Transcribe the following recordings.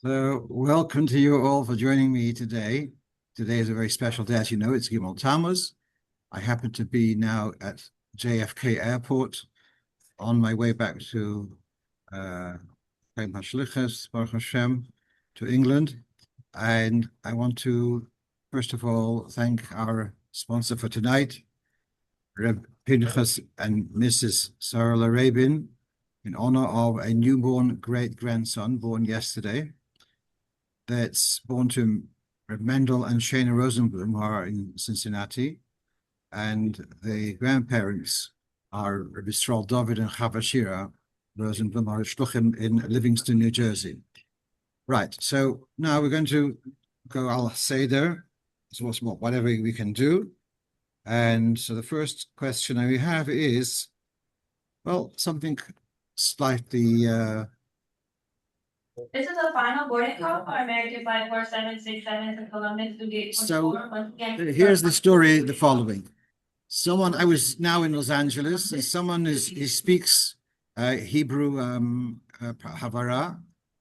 So welcome to you all for joining me today. Today is a very special day, as you know, it's Gimel Tammuz. I happen to be now at JFK Airport on my way back to Baruch Hashem, to England. And I want to, first of all, thank our sponsor for tonight, Reb Pinchas and Mrs. Sarah Rabin, in honor of a newborn great-grandson born yesterday. That's born to Reb Mendel and Shana Rosenblum, who are in Cincinnati. And the grandparents are Reb Yisrael David and Chava Shira Rosenblum, are shluchim in Livingston, New Jersey. Right, so now we're going to go al Seder, so whatever we can do. And so the first question we have is, well, something slightly... This is a final boarding call for American Flight 4767 to Columbus to gate 44. Here's the story, the following. I was now in Los Angeles, and he speaks Hebrew Havara,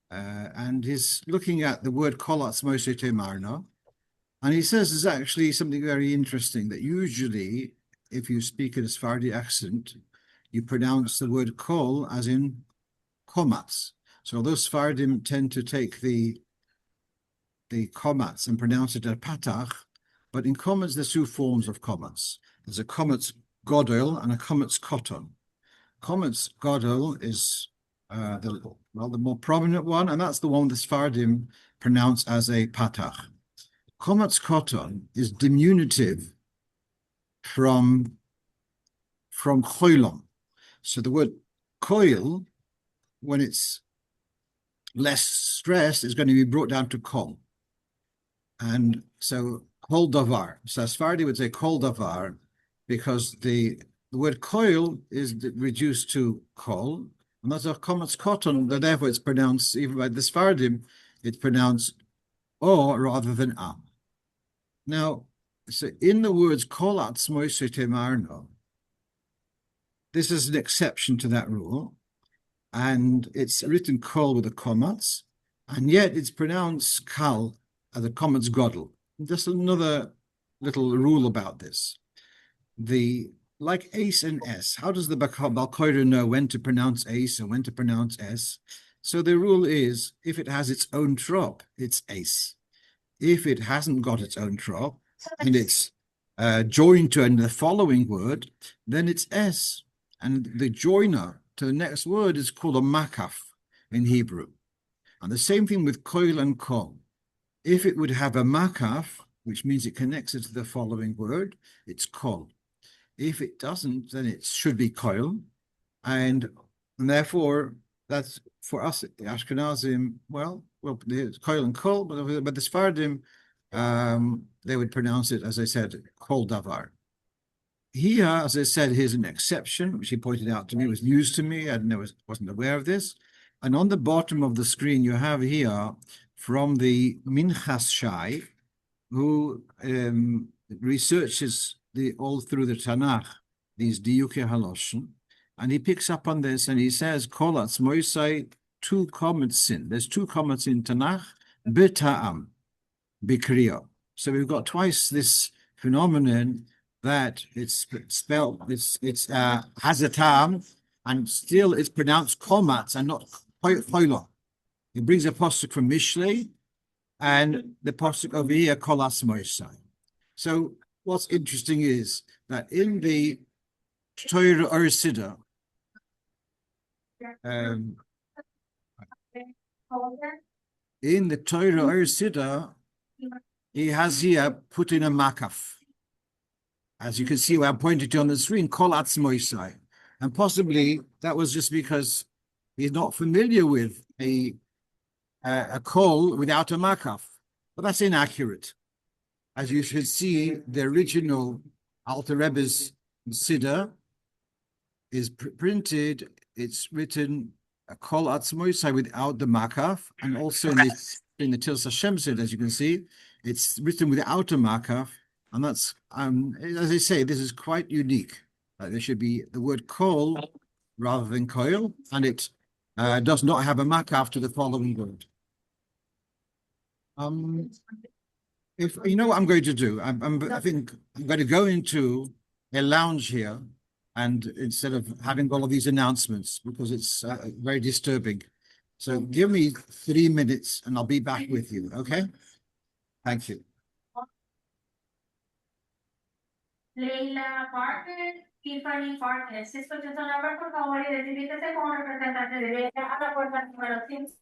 and he's looking at the word kol atzmoti te'amarna, and he says there's actually something very interesting, that usually, if you speak in a Sephardi accent, you pronounce the word kol as in komatz. So those Sephardim tend to take the komatz and pronounce it as patach, but in komatz there's two forms of komatz. There's a komatz godel and a komatz koton. Komatz godel is the more prominent one, and that's the one the Sephardim pronounce as a patach. Komatz koton is diminutive from choilom. So the word koil, when it's less stress, is going to be brought down to kol. And so kol davar. So Sephardi would say kol davar because the word koil is reduced to kol. And that's a komatz koton, therefore it's pronounced, even by the Sephardim, it's pronounced o rather than a. Now, so in the words kol atzmoti te'amarna, this is an exception to that rule. And it's written kol with a komatz, and yet it's pronounced kal as a komatz godel. Just another little rule about this. Like ace and s, how does the Balkoider know when to pronounce ace and when to pronounce s? So the rule is, if it has its own trop, it's ace. If it hasn't got its own trop, and it's joined to the following word, then it's s. And the joiner to the next word is called a makaf in Hebrew. And the same thing with koil and kol. If it would have a makaf, which means it connects it to the following word, it's kol. If it doesn't, then it should be koil. And therefore, that's for us, the Ashkenazim, well, it's koil and kol, but the Sephardim, they would pronounce it, as I said, kol davar. Here, as I said, here's an exception, which he pointed out to me, was news to me. I wasn't aware of this. And on the bottom of the screen, you have here from the Minchas Shai, who researches all through the Tanakh, these Diyuke Halocho, and he picks up on this and he says, Kol atzmoti, two comments in. There's two comments in Tanakh, B'ta'am, B'Kriah. So we've got twice this phenomenon that it's spelled, has a tam, and still it's pronounced komatz and not choilom. He brings a posuk from Mishlei, and the posuk over here, kol atzmoti. So what's interesting is that in the Torah or Siddur, in the Torah or Siddur, he has here put in a makaf. As you can see, where I'm pointing to on the screen, kol atzmoti. And possibly that was just because he's not familiar with a kol without a makaf. But that's inaccurate. As you should see, the original Alter Rebbe's Siddur is printed, it's written a kol atzmoti without the makaf, and also in the Tilas Hashem Siddur, as you can see, it's written without a makaf. And that's, as I say, this is quite unique. There should be the word kol rather than koil, and it does not have a mak after the following word. Um, if you know what I'm going to do, I think I'm going to go into a lounge here, and instead of having all of these announcements, because it's very disturbing. So give me 3 minutes, and I'll be back with you. Okay? Thank you. Leila Parker, Tiffany Parker. Si escuchas su nombre, por favor, identifíquese como representante de Leila a la puerta número 5.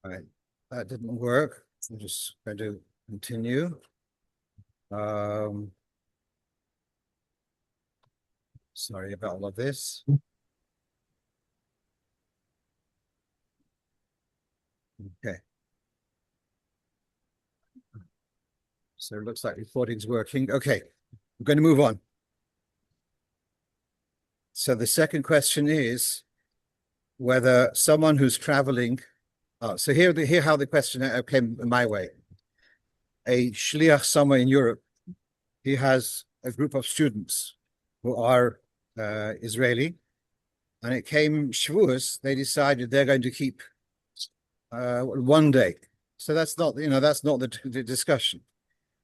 All right, that didn't work. I'm just going to continue. Sorry about all of this. Okay. So it looks like recording's working. Okay, I'm going to move on. So the second question is whether someone who's traveling. Oh, so here how the question came my way. A shliach somewhere in Europe, he has a group of students who are Israeli, and it came Shavuos. They decided they're going to keep one day. So that's not the discussion.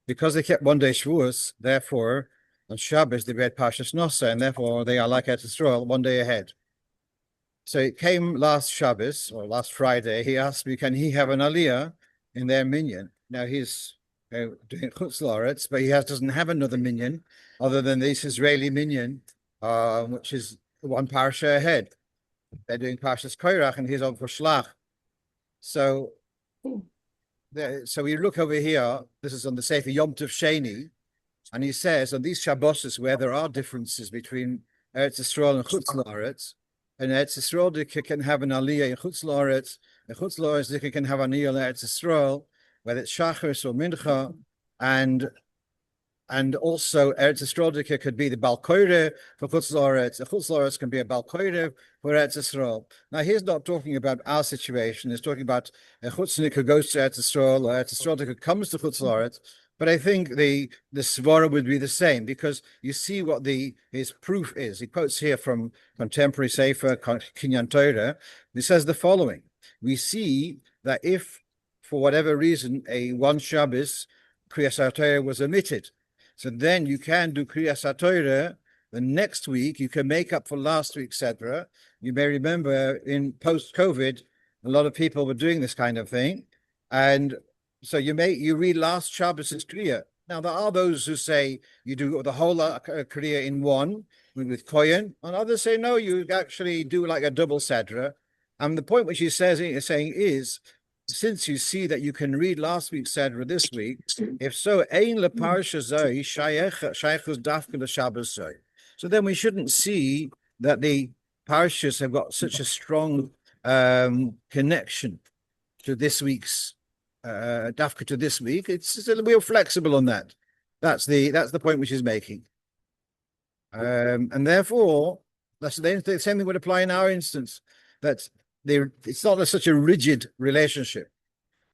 Because they kept one day Shavuos, therefore on Shabbos they read Parshas Nosa, and therefore they are like Eretz Yisroel, one day ahead. So it came last Shabbos or last Friday. He asked me, can he have an Aliya in their minyan? Now he's doing Chutz La'aretz, but he doesn't have another minyan other than this Israeli minyan, which is one parsha ahead. They're doing Parshas Korach, and he's on for Shlach. So we look over here. This is on the Sefer Yom Tov Sheni, and he says on these Shabbos where there are differences between Eretz Yisroel and Chutz La'aretz, and Eretz Yisroel can have an Aliya in Chutz La'aretz, and Chutz La'aretz can have an Aliya in Eretz Yisroel, whether it's Shachris or Mincha, and also Eretz Yisroel could be the Bal Koire for Chutz La'aretz. Chutz La'aretz can be a Bal Koire for Eretz Yisroel. Now he's not talking about our situation. He's talking about a Chutznik who goes to Eretz Yisroel, or Eretz Yisroel who comes to Chutz La'aretz. But I think the svara would be the same, because you see what his proof is. He quotes here from contemporary Sefer Kinyan Torah. He says the following: we see that if for whatever reason one Shabbos Krias haTorah was omitted, so then you can do Krias haTorah the next week. You can make up for last week, etc. You may remember in post-COVID, a lot of people were doing this kind of thing, and so you read last Shabbos' Kriah. Now there are those who say you do the whole Kriah in one with Kohen, and others say no, you actually do like a double Sedra. And the point which he's saying is, since you see that you can read last week's Sedra this week, if so, ein leparsha zoi shaychus dafka l'Shabbos zoi. So then we shouldn't see that the parshas have got such a strong connection to this week's dafka to this week. It's a little flexible on that. That's the point which he's making, and therefore the same thing would apply in our instance. That it's not such a rigid relationship,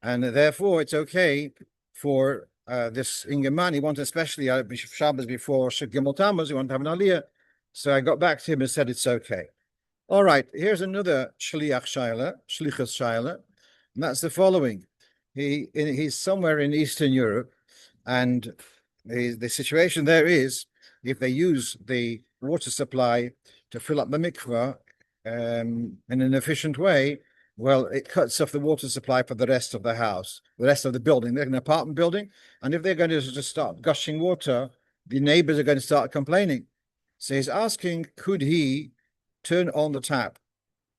and therefore it's okay for this Ingeman. He wanted, especially Shabbos before Gimel Tammuz, he wanted to have an Aliya. So I got back to him and said it's okay. All right, here's another shlichus shaila, and that's the following. He's somewhere in Eastern Europe, and the situation there is, if they use the water supply to fill up the mikvah in an efficient way, well, it cuts off the water supply for the rest of the house, the rest of the building. They're an apartment building, and if they're going to just start gushing water, the neighbors are going to start complaining. So he's asking, could he turn on the tap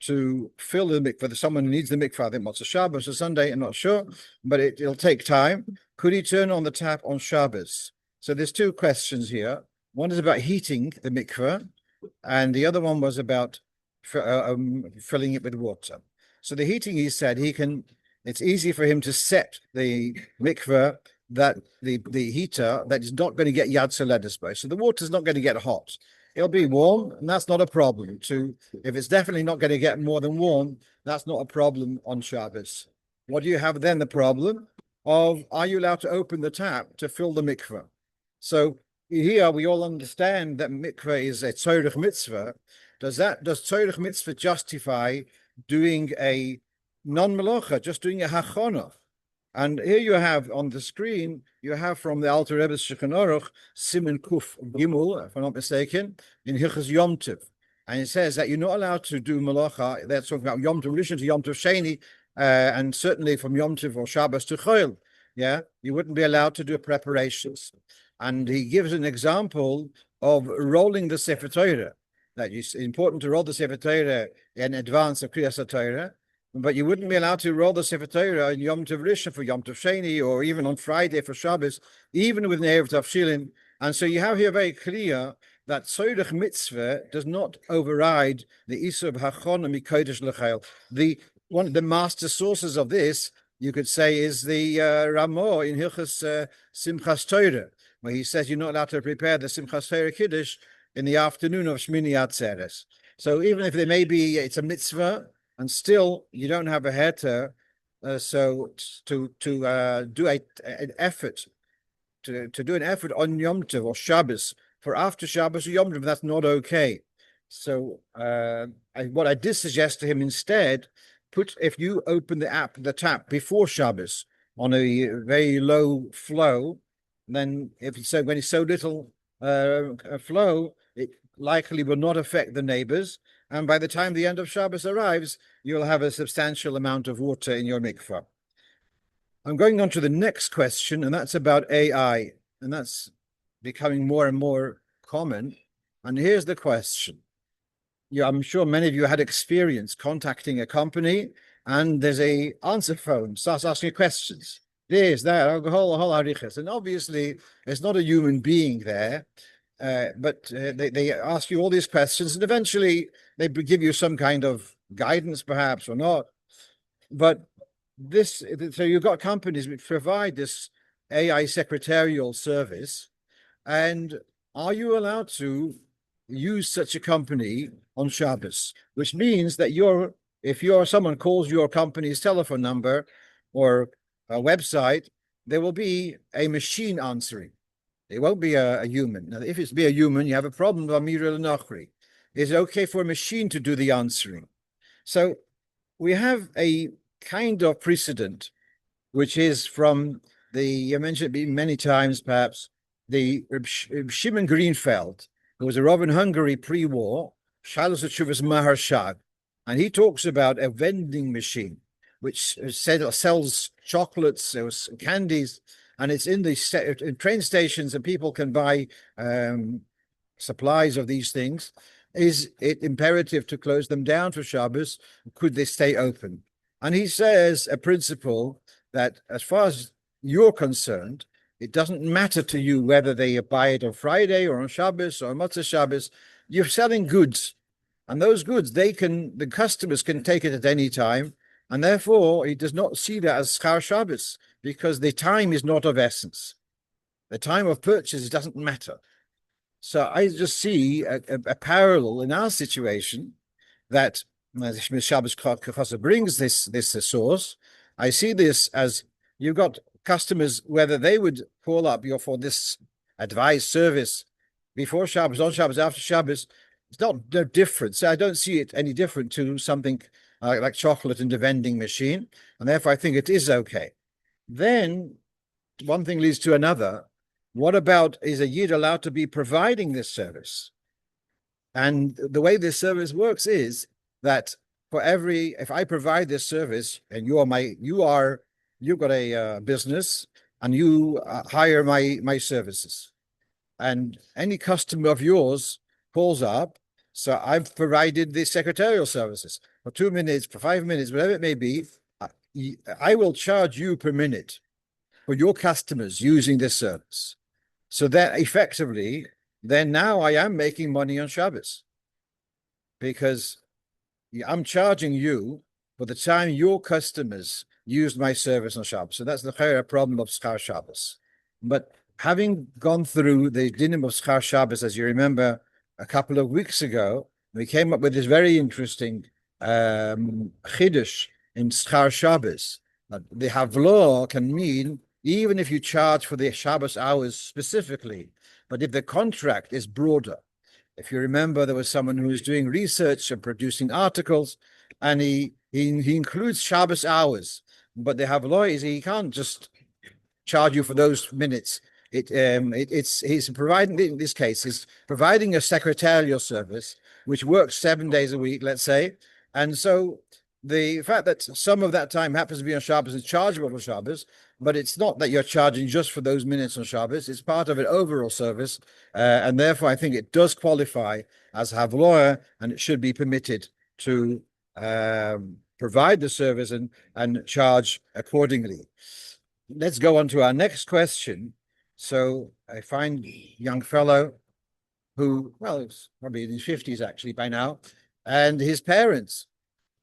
to fill the mikvah? Someone who needs the mikvah, I think it's a Shabbos or Sunday, I'm not sure, but it'll take time. Could he turn on the tap on Shabbos? So there's two questions here. One is about heating the mikvah, and the other one was about filling it with water. So the heating, he said, it's easy for him to set the mikvah, that the heater, that is not going to get Yad Soledes Bo. So the water's not going to get hot. It'll be warm, and that's not a problem. If it's definitely not going to get more than warm, that's not a problem on Shabbos. What do you have then? The problem of, are you allowed to open the tap to fill the mikveh? So here we all understand that mikveh is a tzorich mitzvah. Does tzorich mitzvah justify doing a non-melacha, just doing a hachonah? And here you have on the screen, you have from the Alter Rebbe's Shulchan Aruch, Siman Kuf Gimel, if I'm not mistaken, in Hilchos Yom Tov. And it says that you're not allowed to do malacha. They're talking about Yom Tov Rishon to Yom Tov Sheni, and certainly from Yom Tov or Shabbos to Chol. Yeah, you wouldn't be allowed to do preparations. And he gives an example of rolling the Sefer Torah, that it's important to roll the Sefer Torah in advance of Krias haTorah, but you wouldn't be allowed to roll the Sefer Torah in Yom Tov Rishon for Yom Tov Sheni, or even on Friday for Shabbos, even with Ne'ev Tavshilin. And so you have here very clear that tzorich mitzvah does not override the Isur b'Hachonah mikodesh l'chayil. One of the master sources of this, you could say, is the Ramah in Hilchos Simchas Torah, where he says you're not allowed to prepare the Simchas Torah Kiddush in the afternoon of Shmini Atzeres. So even if there may be, it's a mitzvah, and still you don't have a heter, so to do an effort on Yom Tov or Shabbos for after Shabbos or Yom Tov, that's not okay. So what I did suggest to him instead, if you open the tap before Shabbos on a very low flow, then when it's so little flow, it likely will not affect the neighbors. And by the time the end of Shabbos arrives, you'll have a substantial amount of water in your mikvah. I'm going on to the next question, and that's about AI. And that's becoming more and more common. And here's the question. Yeah, I'm sure many of you had experience contacting a company, and there's a answer phone, starts asking questions. This, that, whole harichas. And obviously, it's not a human being there, but they ask you all these questions, and eventually they give you some kind of guidance, perhaps, or not. But so you've got companies which provide this AI secretarial service, and are you allowed to use such a company on Shabbos? Which means that if someone calls your company's telephone number or a website, there will be a machine answering. It won't be a human. Now, if it's be a human, you have a problem with Amira Nachri. Is it okay for a machine to do the answering? So we have a kind of precedent, which is from I mentioned it many times, perhaps, the Shimon Greenfeld, who was a Rov in Hungary pre-war, Shalos Tshuvas Maharshag, and he talks about a vending machine which sells chocolates, candies, and it's in train stations, and people can buy supplies of these things. Is it imperative to close them down for Shabbos? Could they stay open? And he says a principle that, as far as you're concerned, it doesn't matter to you whether they buy it on Friday or on Shabbos or on Motzei Shabbos. You're selling goods, and those goods, the customers can take it at any time, and therefore he does not see that as schar Shabbos, because the time is not of essence. The time of purchase doesn't matter. So I just see a parallel in our situation that Shabbos brings this source. I see this as you've got customers, whether they would call up you for this advice service before Shabbos, on Shabbos, after Shabbos. It's no different. So I don't see it any different to something like chocolate in the vending machine, and therefore I think it is okay. Then one thing leads to another. What about, is a Yid allowed to be providing this service? And the way this service works is that if I provide this service, and you've got a business, and you hire my services, and any customer of yours calls up, so I've provided the secretarial services for 2 minutes, for 5 minutes, whatever it may be, I will charge you per minute for your customers using this service. So that effectively, then now I am making money on Shabbos, because I'm charging you for the time your customers used my service on Shabbos. So that's the problem of schar Shabbos. But having gone through the dinim of schar Shabbos, as you remember, a couple of weeks ago, we came up with this very interesting chiddush in schar Shabbos. The havlo can mean even if you charge for the Shabbos hours specifically, but if the contract is broader. If you remember, there was someone who was doing research and producing articles, and he includes Shabbos hours, but the havlo is he can't just charge you for those minutes. He's providing, in this case, he's providing a secretarial service which works 7 days a week, let's say, and so the fact that some of that time happens to be on Shabbos is chargeable for Shabbos, but it's not that you're charging just for those minutes on Shabbos. It's part of an overall service, and therefore I think it does qualify as havloa, and it should be permitted to provide the service and charge accordingly. Let's go on to our next question. So I find a young fellow who, well, it's probably in his 50s actually by now, and his parents,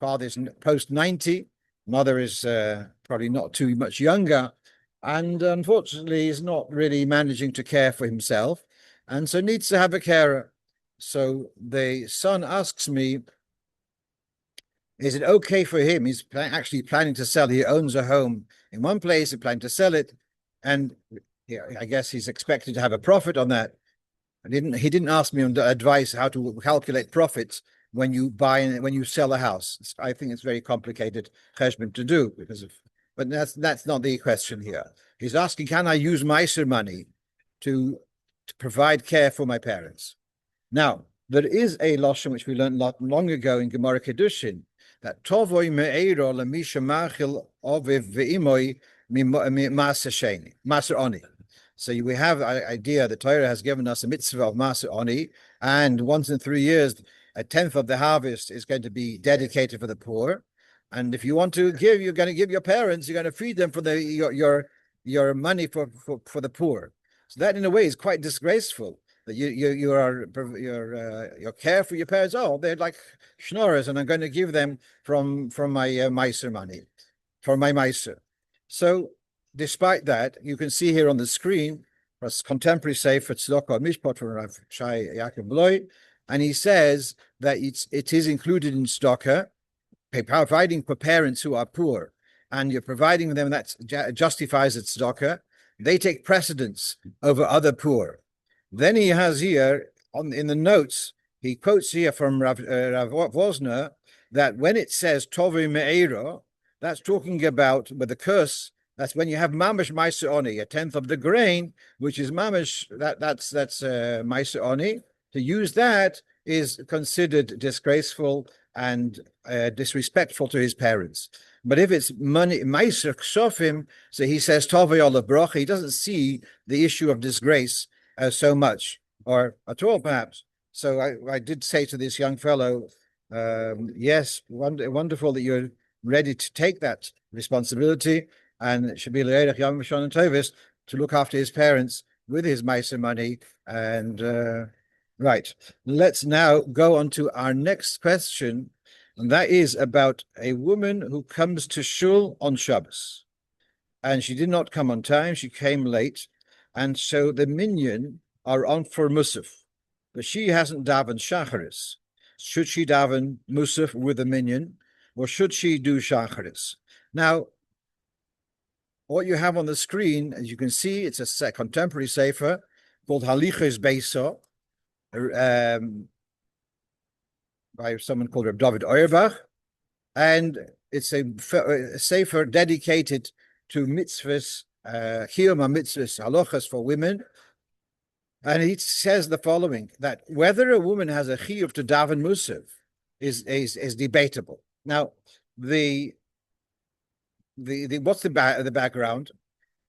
father's post 90, mother is probably not too much younger, and unfortunately is not really managing to care for himself, and so needs to have a carer. So the son asks me, is it okay for him? He's actually planning to sell. He owns a home in one place, he's planning to sell it, and I guess he's expected to have a profit on that. He didn't ask me on advice how to calculate profits when you sell a house. I think it's very complicated cheshbon to do but that's not the question here. He's asking, can I use Maaser money to to provide care for my parents. Now, there is a lashon which we learned not long ago in Gemara Kedushin, that tovoi me'ero lemisha machil oviv ve'imoi maaser sheni, maaser oni. So we have an idea that Torah has given us a mitzvah of maaser oni, and once in 3 years, a tenth of the harvest is going to be dedicated for the poor. And if you want to give, you're going to give your parents, you're going to feed them for your money for the poor. So that, in a way, is quite disgraceful. That your care for your parents. Oh, they're like schnorrers, and I'm going to give them from my Maaser money, for my Maaser. So, despite that, you can see here on the screen a contemporary sefer Tzedakah Mishpat from Rav Shai Yaakov Bloy, and he says that it is included in tzedakah, providing for parents who are poor, and you're providing them, that justifies its tzedakah. They take precedence over other poor. Then he has here in the notes, he quotes here from Rav Wosner that when it says Tovi Me'ero, that's talking about with the curse. That's when you have mamash Maaser oni, a tenth of the grain, which is mamash. That's Maaser oni. To use that is considered disgraceful and disrespectful to his parents. But if it's money, Maaser Ksofim, so he says Tovei Olav Brocha, he doesn't see the issue of disgrace so much, or at all perhaps. So I did say to this young fellow, yes, wonderful that you're ready to take that responsibility, and it should be L'Erech Yom Rishon and Tovis to look after his parents with his Maaser money. And right, let's now go on to our next question, and that is about a woman who comes to shul on Shabbos, and she did not come on time, she came late, and so the minyan are on for Musaf, but she hasn't davened Shacharis. Should she daven Musaf with the minyan, or should she do Shacharis? Now, what you have on the screen, as you can see, it's a contemporary sefer called Halichos Beiso, by someone called Reb David Auerbach, and it's a sefer dedicated to mitzvahs, chiyum mitzvahs, halachas for women. And he says the following, that whether a woman has a chiyuv to daven musaf is debatable. Now, what's the background?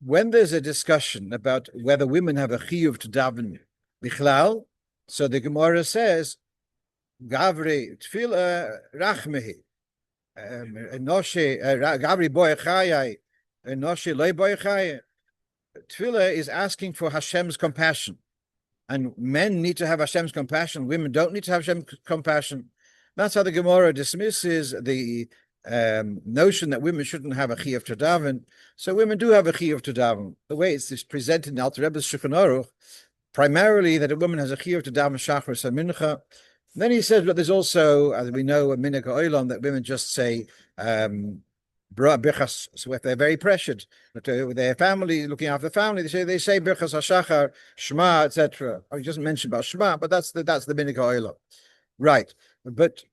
When there's a discussion about whether women have a chiyuv to daven bichlal, so the Gemara says, Gavri tefillah rachmehi, Gavri boyachayai, Enoshe loy boyachayai. Tefillah is asking for Hashem's compassion. And men need to have Hashem's compassion. Women don't need to have Hashem's compassion. That's how the Gemara dismisses the notion that women shouldn't have a chiyuv to daven. So women do have a chiyuv to daven. The way it's presented in Alter Rebbe's Shulchan Aruch, primarily that a woman has a chiyuv to daven Shachris and Mincha. Then he says, but there's also, as we know, a minhag ha'olam that women just say birchas. So if they're very pressured with their family, looking after the family, they say birchas hashachar, shema, etc. Oh, he doesn't mention about shema, but that's the minhag ha'olam, right? But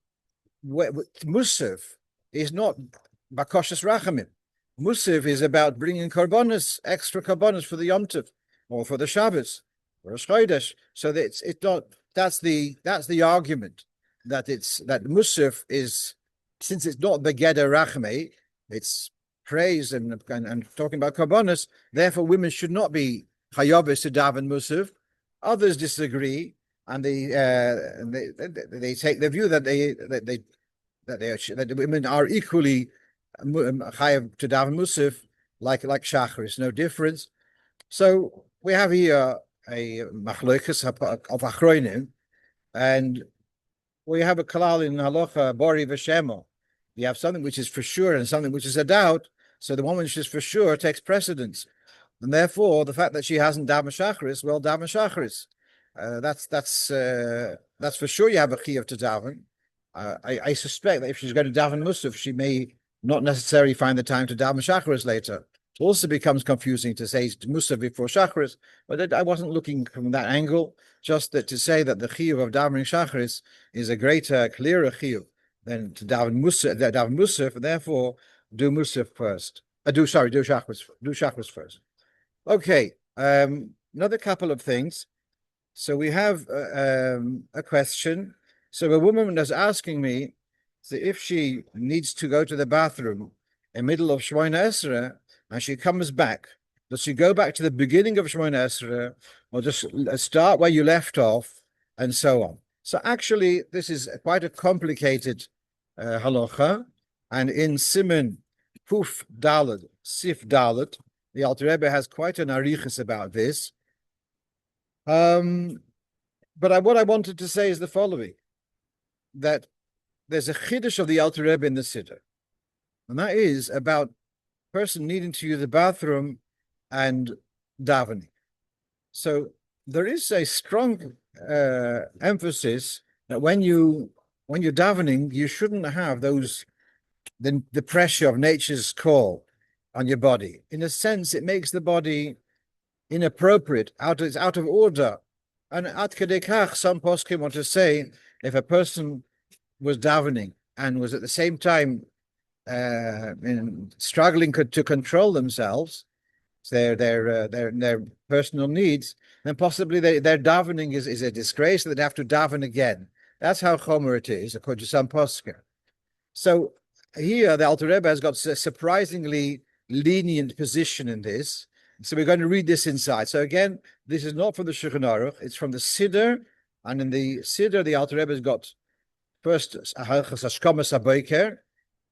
musaf is not bakoshes rachamim. Musaf is about bringing korbanos, extra korbanos for the Yom Tov or for the Shabbos or a Chodesh. So that it's not. That's the argument that musaf is, since it's not begeder rachmei, it's praise and talking about korbanos. Therefore, women should not be chayobes to daven musaf. Others disagree, and they take the view that the women are equally chayav to daven musaf, like shachris, no difference. So we have here a machlokas of achronim, and we have a kalal in halacha bori v'shemo. You have something which is for sure and something which is a doubt. So the one which is for sure takes precedence, and therefore the fact that she hasn't daven shachris, well, daven shachris. That's for sure. You have a chiyuv to daven. I suspect that if she's going to daven musaf, she may not necessarily find the time to daven shachris later. It also becomes confusing to say musaf before shachris, but I wasn't looking from that angle. Just that to say that the chiyuv of davening shachris is a greater, clearer chiyuv than to daven musaf, and therefore do musaf first. Do shachris first. Okay. Another couple of things. So we have a question. So a woman was asking me, so if she needs to go to the bathroom in the middle of Shemona Esrei and she comes back, does she go back to the beginning of Shemona Esrei or just start where you left off and so on? So actually, this is quite a complicated halacha. And in Siman Kuf Dalet, Sif Dalet, the Alter Rebbe has quite an arichas about this. But what I wanted to say is the following, that there's a chiddush of the Alter Rebbe in the Siddur, and that is about person needing to use the bathroom and davening. So there is a strong emphasis that when you're davening, you shouldn't have the pressure of nature's call on your body. In a sense, it makes the body inappropriate, it's out of order. And at kedekach, some poskim want to say, if a person was davening and was at the same time struggling to control themselves, their personal needs, then possibly their davening is a disgrace. They'd have to daven again. That's how chomer it is, according to some poskim. So here, the Alter Rebbe has got a surprisingly lenient position in this. So we're going to read this inside. So again, this is not from the Shulchan Aruch, it's from the Siddur, and in the Siddur, the Alter Rebbe has got first Hashkamas HaBoker,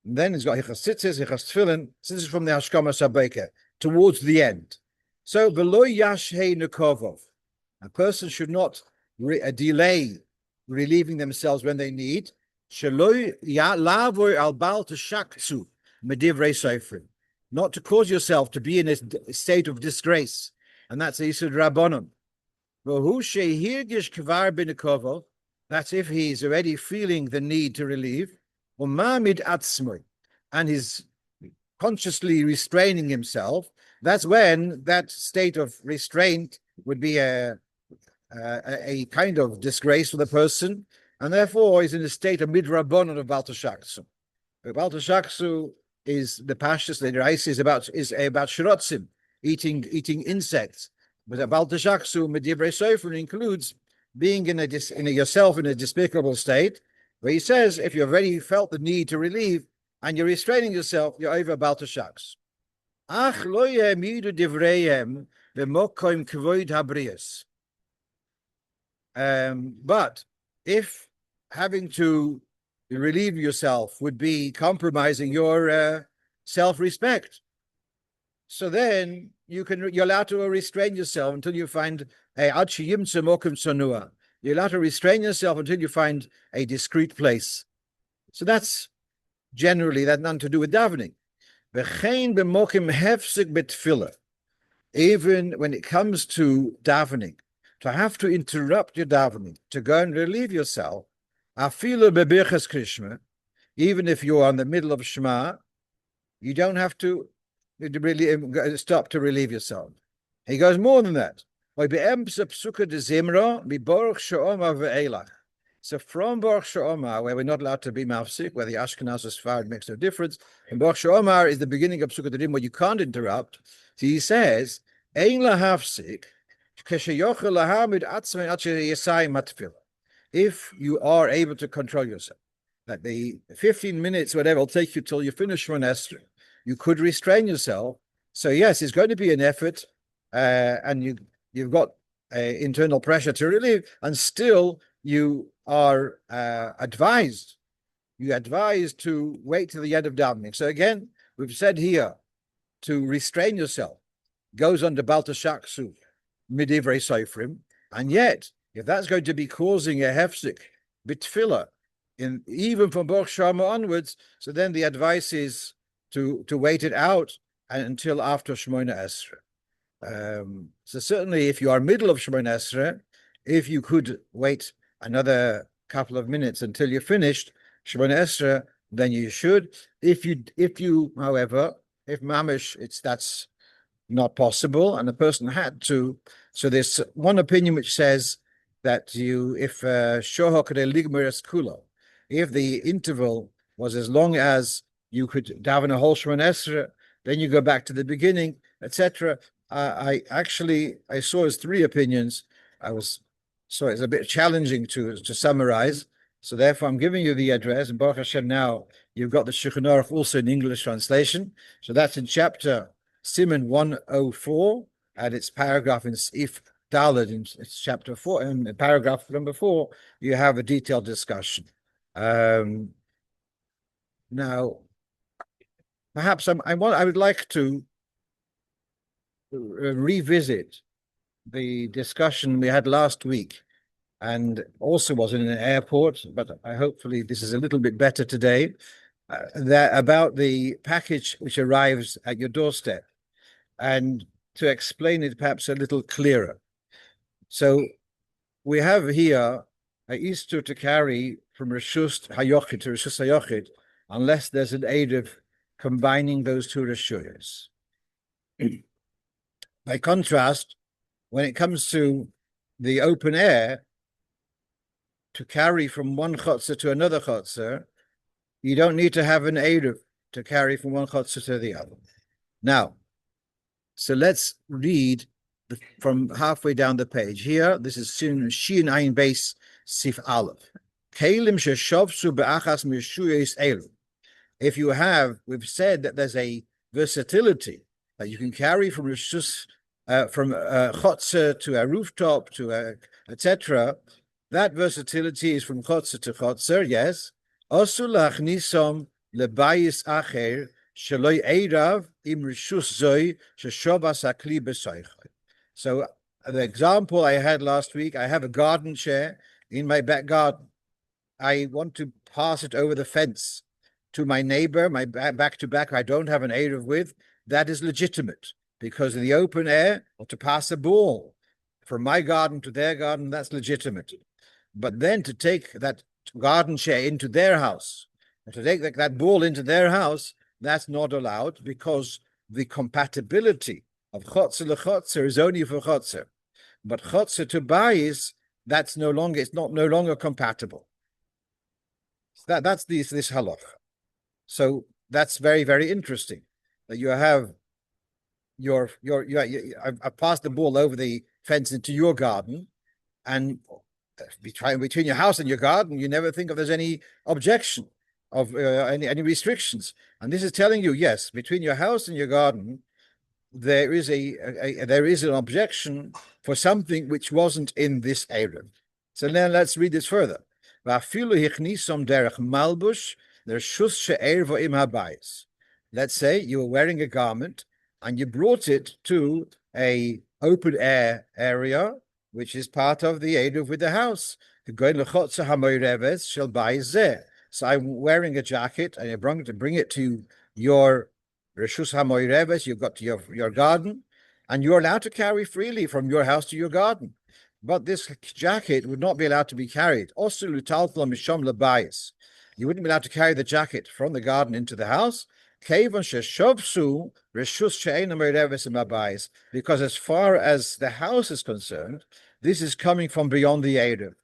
then he's got Hichas Tzitzis, Hichas Tefillin. So this is from the Hashkamas HaBoker, towards the end. So, V'lo Yashhei Nekovov, a person should not delay relieving themselves when they need, Shelo Lavoy Al Bal Teshaktu Medivrei Sofrim, not to cause yourself to be in a state of disgrace, and that's Yisud Rabbanon. That's if he's already feeling the need to relieve, and he's consciously restraining himself. That's when that state of restraint would be a kind of disgrace for the person, and therefore he's in a state of midrabanon of Baltashaksu. Baltashaksu is the pashtus, the rice is about shirotzim, eating insects. But about the shaksu medivrei sofer includes being yourself in a despicable state, where he says if you've already felt the need to relieve and you're restraining yourself, you're over about the shaks. Ach lo yemidu divreihem v'mokoim kvoid habrius. But if having to relieve yourself would be compromising your self-respect, so then you're allowed to restrain yourself until you find you're allowed to restrain yourself until you find a discreet place. So that's generally that nothing to do with davening. Even when it comes to davening, to have to interrupt your davening to go and relieve yourself, even if you're in the middle of Shema, you don't have to really stop to relieve yourself. He goes more than that. So from Baruch She'omar, where we're not allowed to be mafsik, where the Ashkenaz or Sfarad makes no difference, and Baruch She'omar is the beginning of Sukkot Dedim, where you can't interrupt. So he says, Ein lahafsik, if you are able to control yourself, that the 15 minutes, whatever, will take you till you finish Shemona Esrei, you could restrain yourself. So yes, it's going to be an effort, and you've got internal pressure to relieve, and still you are advised to wait till the end of davening. So again, we've said here to restrain yourself goes under Balta Shaksu Midivrei Sofrim, and yet if that's going to be causing a hefsik bitfila even from Baruch She'omar onwards, so then the advice is to wait it out until after Shemona Esrei. So certainly, if you are middle of Shemona Esrei, if you could wait another couple of minutes until you're finished Shemona Esrei, then you should. If however, if mamish, that's not possible, and the person had to. So there's one opinion which says that if if the interval was as long as you could daven a whole Shemona Esrei, then you go back to the beginning, etc. I saw as three opinions. I was So it's a bit challenging to summarize. So therefore, I'm giving you the address. And Baruch Hashem, now you've got the Shulchan Aruch also in English translation. So that's in chapter Siman 104, and it's paragraph in Sif Daled in chapter 4, and paragraph number 4, you have a detailed discussion. Now, perhaps I would like to revisit the discussion we had last week, and also was in an airport, but hopefully this is a little bit better today, about the package which arrives at your doorstep, and to explain it perhaps a little clearer. So we have here a Easter to carry from Reshus Hayochid to Reshus Hayochid, unless there's an aid of combining those two Reshuyos. By contrast, when it comes to the open air, to carry from one chotzer to another chotzer, you don't need to have an Eruv to carry from one chotzer to the other. Now, so let's read from halfway down the page. Here, this is Shin Ayin Beis Sif Aleph. Kelim sheshovsu be'achas mishuyos elu. If you have, we've said that there's a versatility that you can carry from Reshus, from chotzer to a rooftop to etc. That versatility is from chotzer to chotzer, yes. Osu lachnisom lebayis acher sheloi eirav im reshus zoi sheshobas akli besoichai. So the example I had last week, I have a garden chair in my back garden. I want to pass it over the fence to my neighbor, my back to back, I don't have an eruv with. That is legitimate, because in the open air, or to pass a ball from my garden to their garden, that's legitimate. But then to take that garden chair into their house, and to take that ball into their house, that's not allowed, because the compatibility of chotzer lechotzer is only for chotzer. But chotzer to bayis, it's no longer compatible. That's this halacha. So that's very, very interesting that you have I've passed the ball over the fence into your garden, and between your house and your garden, you never think of there's any objection of any restrictions. And this is telling you, yes, between your house and your garden, there is there is an objection for something which wasn't in this area. So then let's read this further. Let's say you were wearing a garment and you brought it to a open air area, which is part of the Eruv with the house. So I'm wearing a jacket and you bring it to your Reshus HaMoireves, you got to your garden, and you're allowed to carry freely from your house to your garden. But this jacket would not be allowed to be carried. Also, you wouldn't be allowed to carry the jacket from the garden into the house, because as far as the house is concerned, this is coming from beyond the Eruv,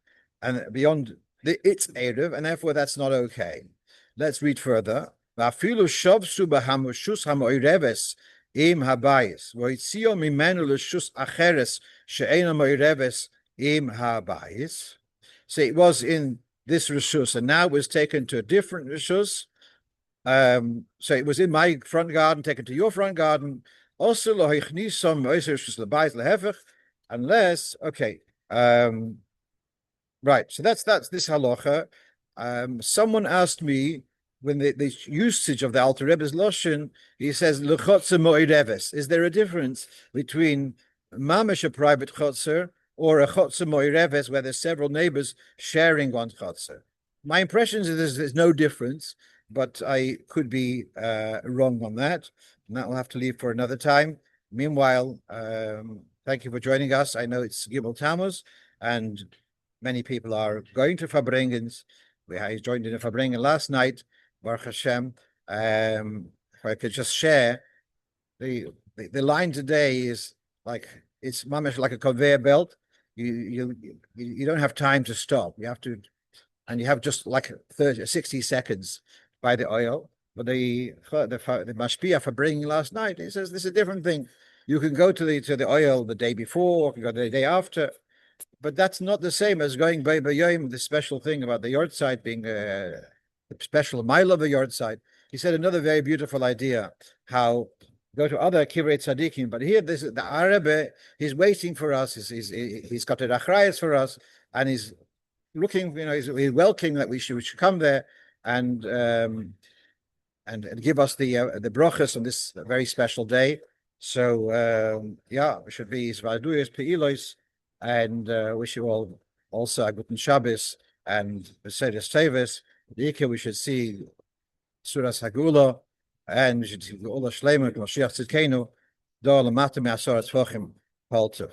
and beyond its Eruv, and therefore that's not okay. Let's read further. Say it was in this reshus, and now it was taken to a different reshus. So it was in my front garden, taken to your front garden. Also, unless, okay, right. So that's this halacha. Someone asked me, when the usage of the Alter Rebbe's Loshen, he says, L'chotzer mo'ireves. Is there a difference between mamish, a private chotzer, or a chotzer mo'ireves, where there's several neighbors sharing one chotzer? My impression is there's no difference, but I could be wrong on that. And that will have to leave for another time. Meanwhile, thank you for joining us. I know it's Gimel Tammuz, and many people are going to Farbrengens. I joined in a Farbrengen last night. Baruch Hashem. If I could just share, the line today is like, it's mamish like a conveyor belt. You don't have time to stop. You have to, and you have just like 60 seconds by the oil. But the mashpia for bringing last night, he says this is a different thing. You can go to the oil the day before, or you can go the day after. But that's not the same as going by Yom, the special thing about the yard side being the special mile of a yard side. He said another very beautiful idea, how go to other Kivrei Tzadikim, but here this the Arabe, he's waiting for us, he's got a Krias for us, and he's looking, he's welcoming that we should come there and give us the brachas on this very special day. So we should be Zvaduyas Peilos, and wish you all also a good Shabbos and Mesorah Teves. We should see Surah Hagula, and we should see all the Shleimer, Mashiach Tzidkenu, Dor Lamata Me'asar Tzvachim, Paltov.